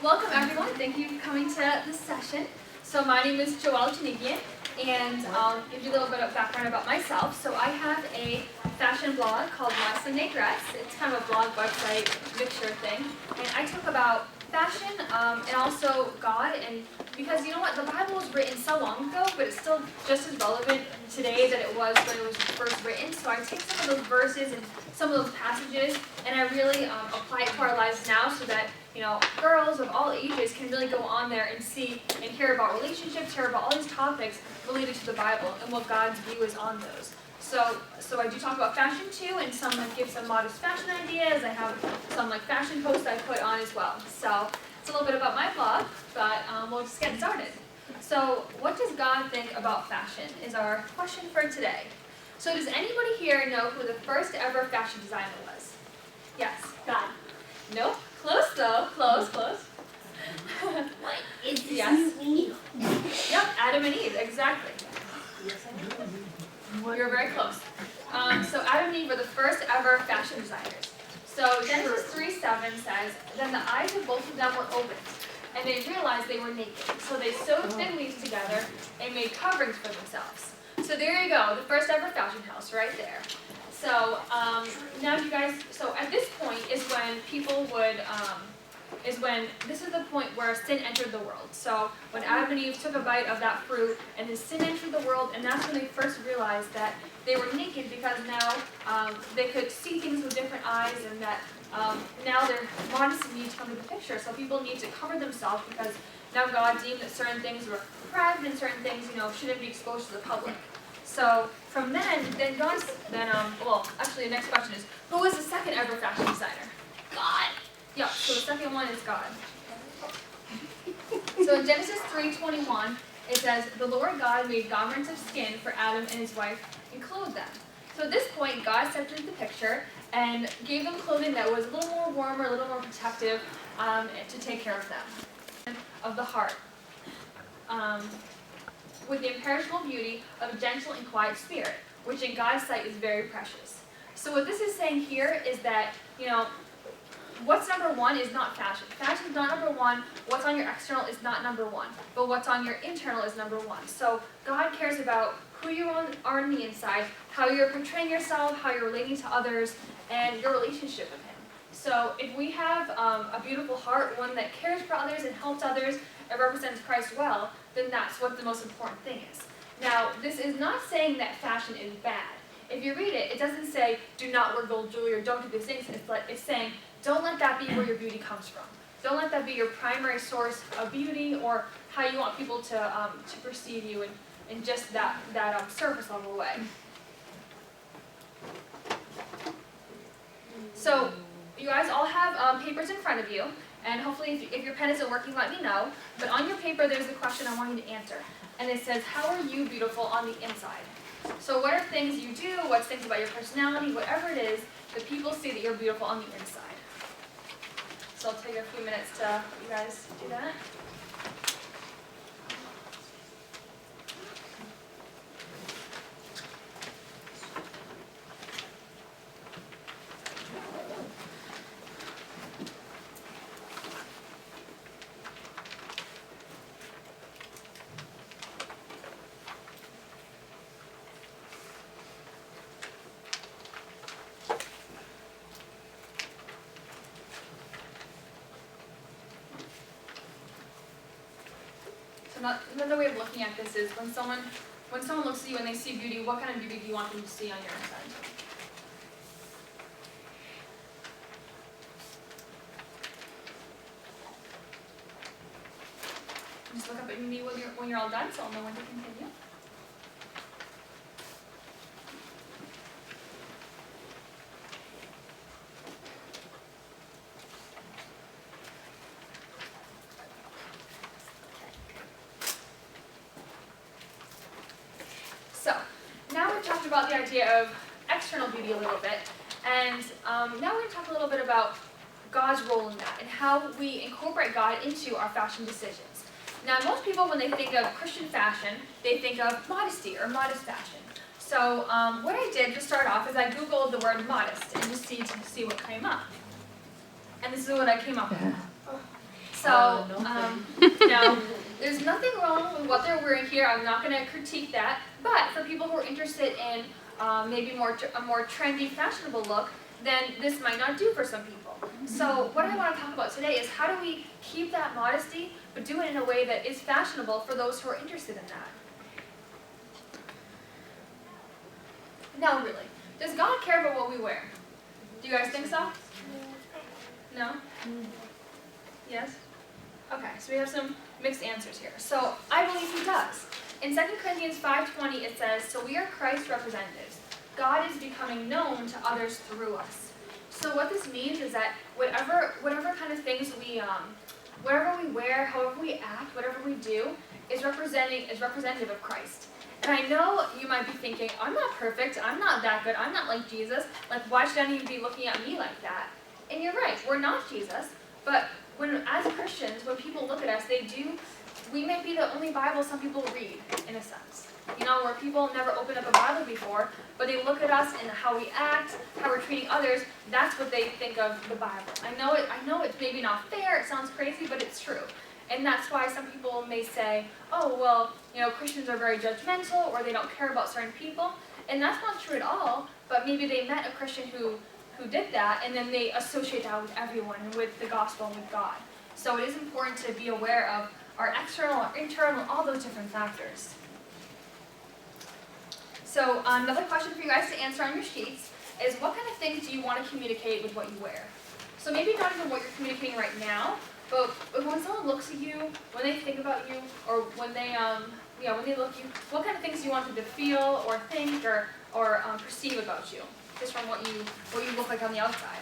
Welcome everyone. Thank you for coming to this session. So my name is Joelle Janigian, and I'll give you a little bit of background about myself. So I have a fashion blog called My Sunday Dress. It's kind of a blog website mixture thing, and I talk about fashion and also God. And because you know what, the Bible was written so long ago, but it's still just as relevant today that it was when it was first written. So I take some of those verses and some of those passages, and I really apply it to our lives now, so that girls of all ages can really go on there and see and hear about relationships, hear about all these topics related to the Bible and what God's view is on those. So I do talk about fashion too, and give some modest fashion ideas. I have some fashion posts I put on as well. So it's a little bit about my blog, but we'll just get started. So what does God think about fashion is our question for today. So does anybody here know who the first ever fashion designer was? Yes? God. Nope. Close though. Close. What is this? Yes. Eve? Yep, Adam and Eve, exactly. You're very close. So Adam and Eve were the first ever fashion designers. So Genesis 3:7 says, "Then the eyes of both of them were opened, and they realized they were naked. So they sewed fig leaves together and made coverings for themselves." So there you go, the first ever fashion house right there. So now you guys, so at this point is when people would, this is the point where sin entered the world. So when Adam and Eve took a bite of that fruit and then sin entered the world, and that's when they first realized that they were naked, because now they could see things with different eyes, and that now their modesty needs to come to the picture. So people need to cover themselves, because now God deemed that certain things were private and certain things, shouldn't be exposed to the public. So from then actually the next question is, who was the second ever fashion designer? God. Yeah, so the second one is God. So in Genesis 3:21, it says, "The Lord God made garments of skin for Adam and his wife and clothed them." So at this point, God stepped into the picture and gave them clothing that was a little more warmer, a little more protective, to take care of them. Of the heart. With the imperishable beauty of a gentle and quiet spirit, which in God's sight is very precious. So what this is saying here is that, what's number one is not fashion. Fashion is not number one. What's on your external is not number one. But what's on your internal is number one. So God cares about who you are on the inside, how you're portraying yourself, how you're relating to others, and your relationship with Him. So if we have a beautiful heart, one that cares for others and helps others, and represents Christ well, then that's what the most important thing is. Now, this is not saying that fashion is bad. If you read it, it doesn't say, do not wear gold jewelry or don't do these things. It's saying, don't let that be where your beauty comes from. Don't let that be your primary source of beauty, or how you want people to perceive you in just that surface level way. So you guys all have papers in front of you, and hopefully if your pen isn't working, let me know. But on your paper, there's a question I want you to answer. And it says, how are you beautiful on the inside? So what are things you do, what's things about your personality, whatever it is, that people see that you're beautiful on the inside. So I'll take a few minutes to you guys do that. Another way of looking at this is when someone looks at you and they see beauty, what kind of beauty do you want them to see on your inside? Just look up at me when you're all done, so I'll know when to continue. About the idea of external beauty a little bit, and now we're going to talk a little bit about God's role in that and how we incorporate God into our fashion decisions. Now, most people, when they think of Christian fashion, they think of modesty or modest fashion. So what I did to start off is I Googled the word modest and just to see what came up. And this is what I came up with. So, now, there's nothing wrong with what they're wearing here. I'm not going to critique that. But for people who are interested in maybe a more trendy, fashionable look, then this might not do for some people. So what I want to talk about today is how do we keep that modesty, but do it in a way that is fashionable for those who are interested in that. Now really, does God care about what we wear? Do you guys think so? No? Yes? Okay, so we have some mixed answers here. So I believe he does. In 2 Corinthians 5:20 it says, "So we are Christ's representatives. God is becoming known to others through us." So what this means is that whatever kind of things whatever we wear, however we act, whatever we do, is representative of Christ. And I know you might be thinking, I'm not perfect, I'm not that good, I'm not like Jesus, like why should anyone be looking at me like that? And you're right, we're not Jesus, but as Christians, when people look at us, we may be the only Bible some people read, in a sense. You know, where people never opened up a Bible before, but they look at us and how we act, how we're treating others, that's what they think of the Bible. I know it's maybe not fair, it sounds crazy, but it's true. And that's why some people may say, oh, well, you know, Christians are very judgmental, or they don't care about certain people. And that's not true at all, but maybe they met a Christian who did that, and then they associate that with everyone, and with the gospel, and with God. So it is important to be aware of our external, our internal, all those different factors. So another question for you guys to answer on your sheets is, what kind of things do you want to communicate with what you wear? So maybe not even what you're communicating right now, but when someone looks at you, when they think about you, or when they look at you, what kind of things do you want them to feel or think or perceive about you, just from what you look like on the outside?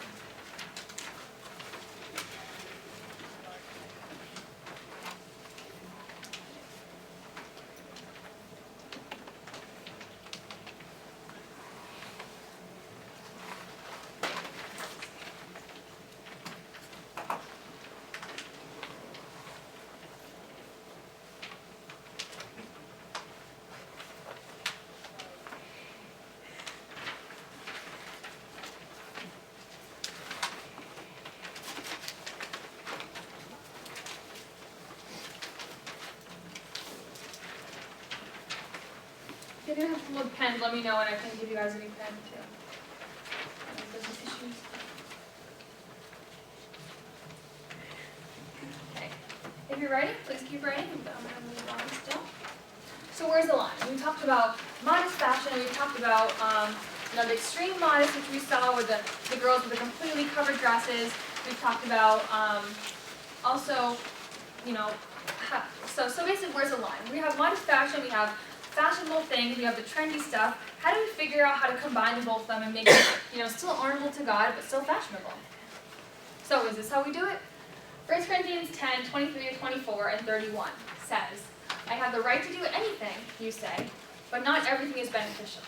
If you have some pens, let me know, and I can give you guys a new pen too. There's some issues. Okay. If you're ready, please keep writing. I'm going to move on still. So where's the line? We talked about modest fashion. We talked about the extreme modest, which we saw with the girls with the completely covered dresses. We've talked about also, so basically, where's the line? We have modest fashion. We have fashionable things, we have the trendy stuff. How do we figure out how to combine both of them and make it, still honorable to God, but still fashionable? So is this how we do it? 1 Corinthians 10, 23-24 and 31 says, "I have the right to do anything, you say, but not everything is beneficial.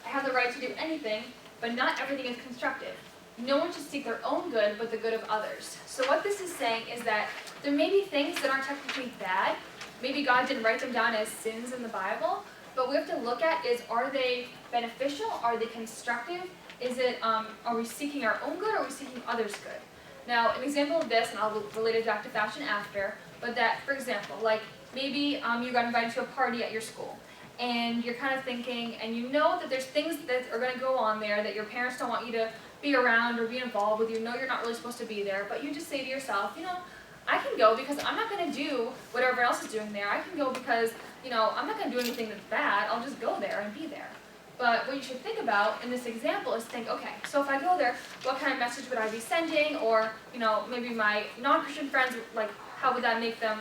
I have the right to do anything, but not everything is constructive. No one should seek their own good, but the good of others." So what this is saying is that there may be things that aren't technically bad. Maybe God didn't write them down as sins in the Bible, but we have to look at is, are they beneficial? Are they constructive? Is it, are we seeking our own good, or are we seeking others' good? Now, an example of this, and I'll relate it back to fashion after, but that, for example, like maybe you got invited to a party at your school, and you're kind of thinking, and you know that there's things that are going to go on there that your parents don't want you to be around or be involved with. You know you're not really supposed to be there, but you just say to yourself, I can go because I'm not going to do what everyone else is doing there. I can go because, I'm not going to do anything that's bad. I'll just go there and be there. But what you should think about in this example is think, okay, so if I go there, what kind of message would I be sending? Or, maybe my non-Christian friends, like, how would that make them,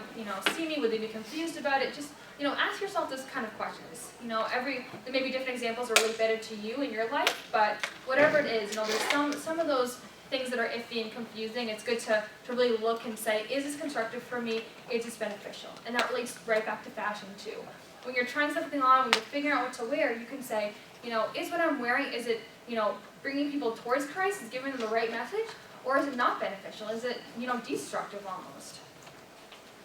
see me? Would they be confused about it? Just, ask yourself this kind of questions. There may be different examples that are really better to you in your life, but whatever it is, there's some of those things that are iffy and confusing. It's good to really look and say, is this constructive for me? Is this beneficial? And that relates right back to fashion too. When you're trying something on, when you're figuring out what to wear, you can say, is what I'm wearing, is it, bringing people towards Christ, is giving them the right message, or is it not beneficial? Is it, destructive almost?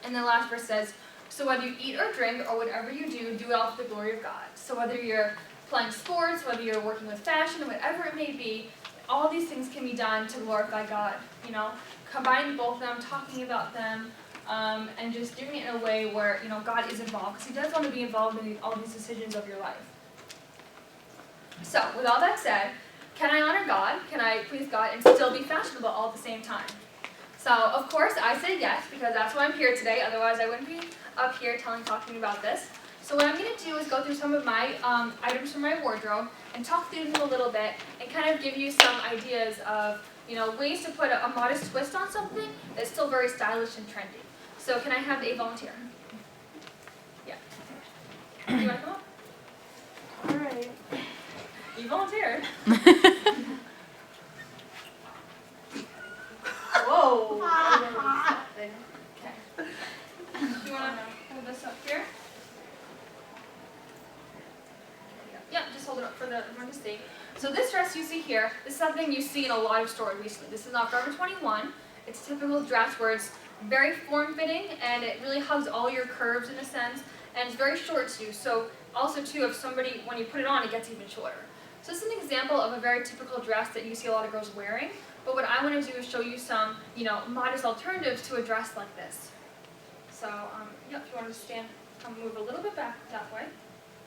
And the last verse says, "So whether you eat or drink or whatever you do it all for the glory of God." So whether you're playing sports, whether you're working with fashion, whatever it may be, all these things can be done to glorify God, combining both of them, talking about them, and just doing it in a way where, God is involved, because He does want to be involved in all these decisions of your life. So, with all that said, can I honor God? Can I please God and still be fashionable all at the same time? So, of course, I say yes, because that's why I'm here today. Otherwise, I wouldn't be up here talking about this. So what I'm going to do is go through some of my items from my wardrobe and talk through them a little bit and kind of give you some ideas of, ways to put a modest twist on something that's still very stylish and trendy. So can I have a volunteer? Yeah. Do you want to come up? All right. You volunteered. Whoa. Okay. Do you want to hold this up here? Yeah, just hold it up for everyone to see. So this dress you see here, this is something you see in a lot of stores recently. This is not Forever 21. It's a typical dress where it's very form-fitting and it really hugs all your curves in a sense, and it's very short too. So also too, if somebody, when you put it on, it gets even shorter. So this is an example of a very typical dress that you see a lot of girls wearing. But what I want to do is show you some, modest alternatives to a dress like this. So, if you want to stand, move a little bit back that way.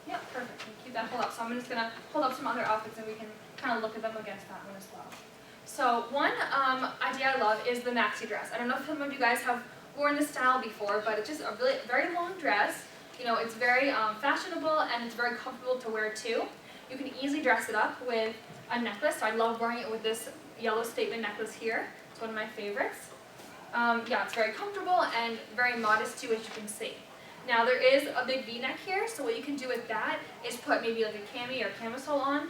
Yeah, perfect. And keep that hold up. So I'm just going to hold up some other outfits and we can kind of look at them against that one as well. So one idea I love is the maxi dress. I don't know if some of you guys have worn this style before, but it's just a really very long dress. It's very fashionable and it's very comfortable to wear too. You can easily dress it up with a necklace. So I love wearing it with this yellow statement necklace here. It's one of my favorites. It's very comfortable and very modest too, as you can see. Now there is a big V-neck here, so what you can do with that is put maybe like a cami or camisole on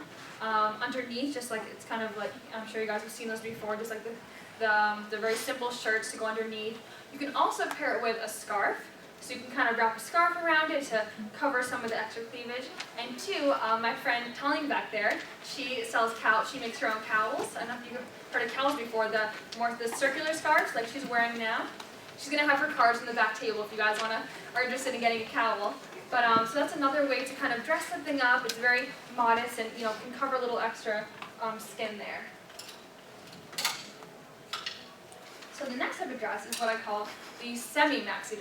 underneath, just like it's kind of like, I'm sure you guys have seen those before, just like the very simple shirts to go underneath. You can also pair it with a scarf, so you can kind of wrap a scarf around it to cover some of the extra cleavage. And two, my friend Tony back there, she sells she makes her own cowls. I don't know if you've heard of cowls before, the circular scarves like she's wearing now. She's going to have her cards on the back table if you guys are interested in getting a cowl. But so that's another way to kind of dress something up. It's very modest and can cover a little extra skin there. So the next type of dress is what I call the semi-maxi dress.